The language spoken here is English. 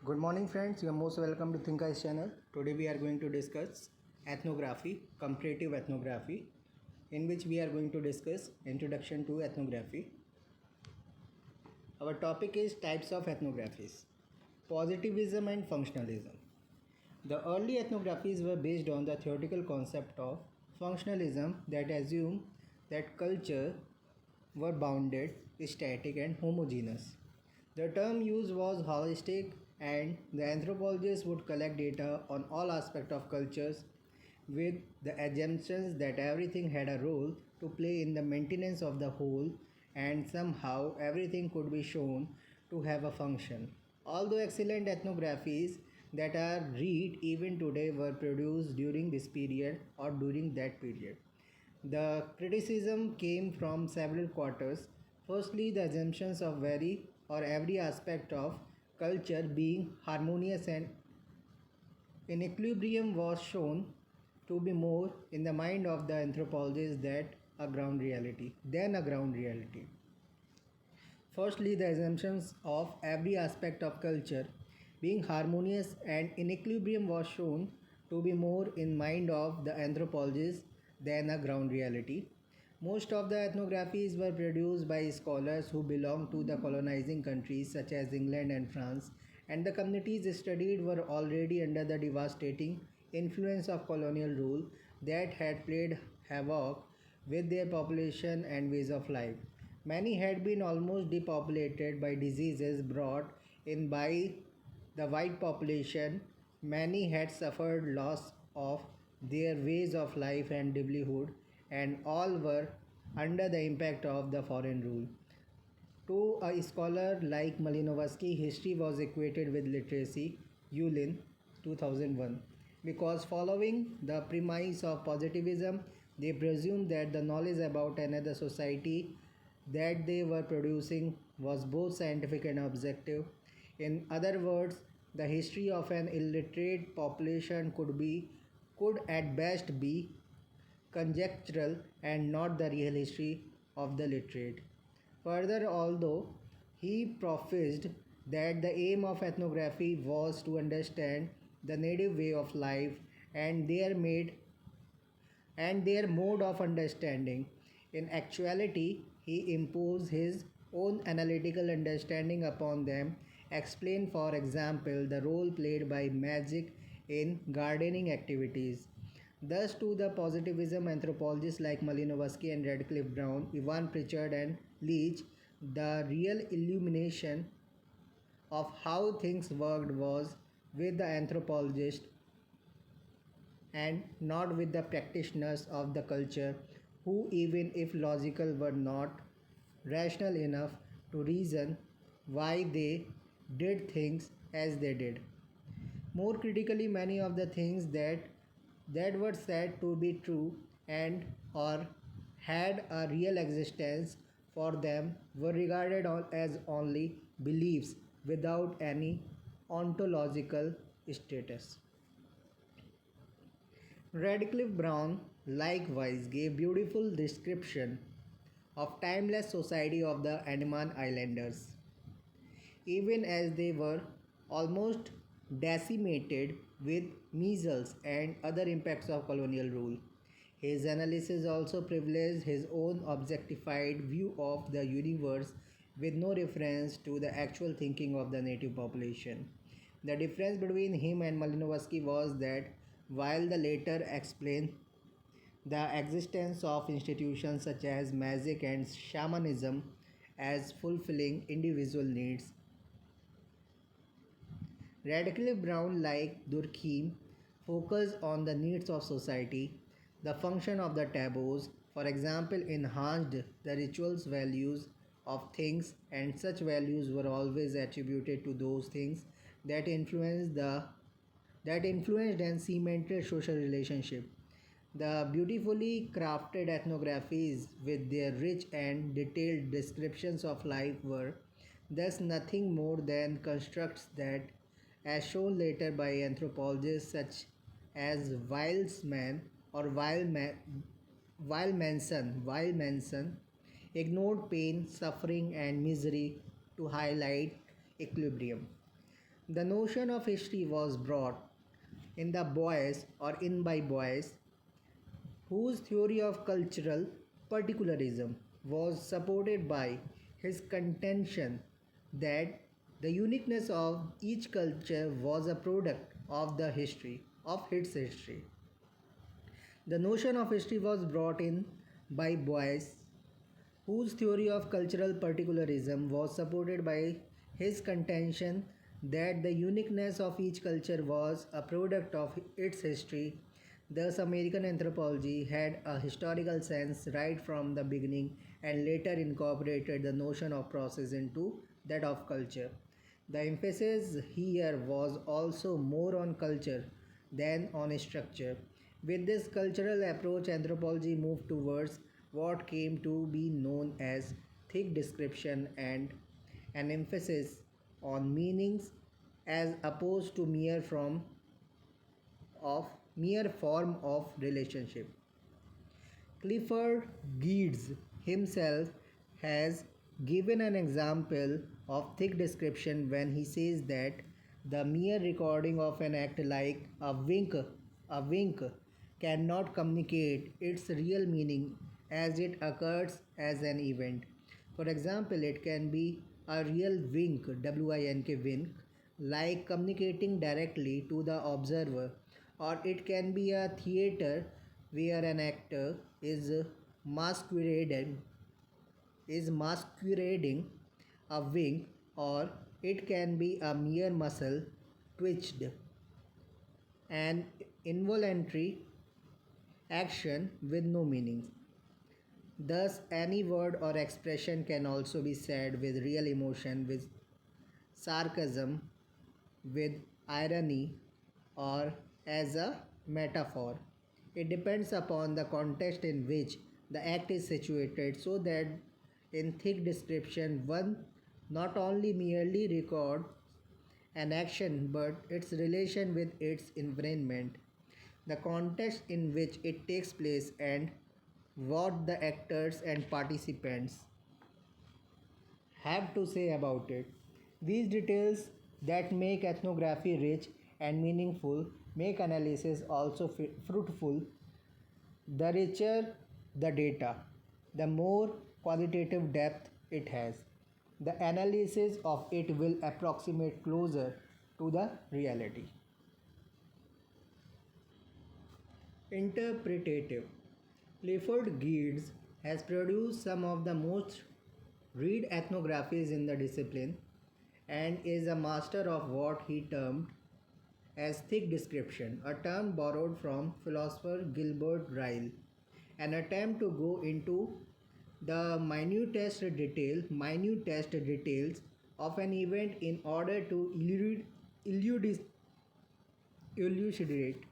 Good morning friends, you are most welcome to Think Eyes channel. Today we are going to discuss ethnography, comparative ethnography, in which we are going to discuss introduction to ethnography. Our topic is types of ethnographies, positivism and functionalism. The early ethnographies were based on the theoretical concept of functionalism that assumed that culture were bounded, static and homogeneous. The term used was holistic, and the anthropologists would collect data on all aspects of cultures with the assumptions that everything had a role to play in the maintenance of the whole and somehow everything could be shown to have a function. Although excellent ethnographies that are read even today were produced during this period or during that period. The criticism came from several quarters. Firstly, the assumptions of very or every aspect of culture being harmonious and in equilibrium was shown to be more in the mind of the anthropologist than a ground reality. Firstly, the assumptions of every aspect of culture being harmonious and in equilibrium was shown to be more in mind of the anthropologist than a ground reality. Most of the ethnographies were produced by scholars who belonged to the colonizing countries such as England and France, and the communities studied were already under the devastating influence of colonial rule that had played havoc with their population and ways of life. Many had been almost depopulated by diseases brought in by the white population. Many had suffered loss of their ways of life and livelihood, and all were under the impact of the foreign rule. To a scholar like Malinowski, history was equated with literacy, Yulin, 2001, because following the premise of positivism, they presumed that the knowledge about another society that they were producing was both scientific and objective. In other words, the history of an illiterate population could at best be conjectural and not the real history of the literate. Further, although he professed that the aim of ethnography was to understand the native way of life and their mode of understanding, in actuality, he imposed his own analytical understanding upon them. Explain, for example, the role played by magic in gardening activities. Thus, to the positivism anthropologists like Malinowski and Radcliffe Brown, Ivan Pritchard, and Leach, the real illumination of how things worked was with the anthropologist and not with the practitioners of the culture, who, even if logical, were not rational enough to reason why they did things as they did. More critically, many of the things that were said to be true and or had a real existence for them were regarded as only beliefs without any ontological status. Radcliffe Brown likewise gave beautiful description of timeless society of the Andaman Islanders, even as they were almost decimated with measles and other impacts of colonial rule. His analysis also privileged his own objectified view of the universe with no reference to the actual thinking of the native population. The difference between him and Malinowski was that while the latter explained the existence of institutions such as magic and shamanism as fulfilling individual needs, Radcliffe Brown, like Durkheim, focused on the needs of society. The function of the taboos, for example, enhanced the rituals values of things, and such values were always attributed to those things that influenced and cemented social relationship. The beautifully crafted ethnographies with their rich and detailed descriptions of life were thus nothing more than constructs that, as shown later by anthropologists such as Weilsman or Weilmanson, ignored pain, suffering, and misery to highlight equilibrium. The notion of history was brought in the boys or in by boys whose theory of cultural particularism was supported by his contention that the uniqueness of each culture was a product of the history of its history. The notion of history was brought in by Boyce, whose theory of cultural particularism was supported by his contention that the uniqueness of each culture was a product of its history. Thus, American anthropology had a historical sense right from the beginning and later incorporated the notion of process into that of culture. The emphasis here was also more on culture than on structure. With this cultural approach, anthropology moved towards what came to be known as thick description and an emphasis on meanings as opposed to mere form of relationship. Clifford Geertz himself has given an example of thick description when he says that the mere recording of an act like a wink cannot communicate its real meaning as it occurs as an event. For example, it can be a real wink, wink, like communicating directly to the observer, or it can be a theater where an actor masquerading masquerading a wink, or it can be a mere muscle twitched, an involuntary action with no meaning. Thus, any word or expression can also be said with real emotion, with sarcasm, with irony, or as a metaphor. It depends upon the context in which the act is situated, so that in thick description one not only merely records an action but its relation with its environment, the context in which it takes place, and what the actors and participants have to say about it. These details that make ethnography rich and meaningful make analysis also fruitful. The richer the data, the more qualitative depth it has. The analysis of it will approximate closer to the reality. Interpretative. Clifford Geertz has produced some of the most read ethnographies in the discipline and is a master of what he termed as thick description, a term borrowed from philosopher Gilbert Ryle. An attempt to go into the minutest details of an event in order to elucidate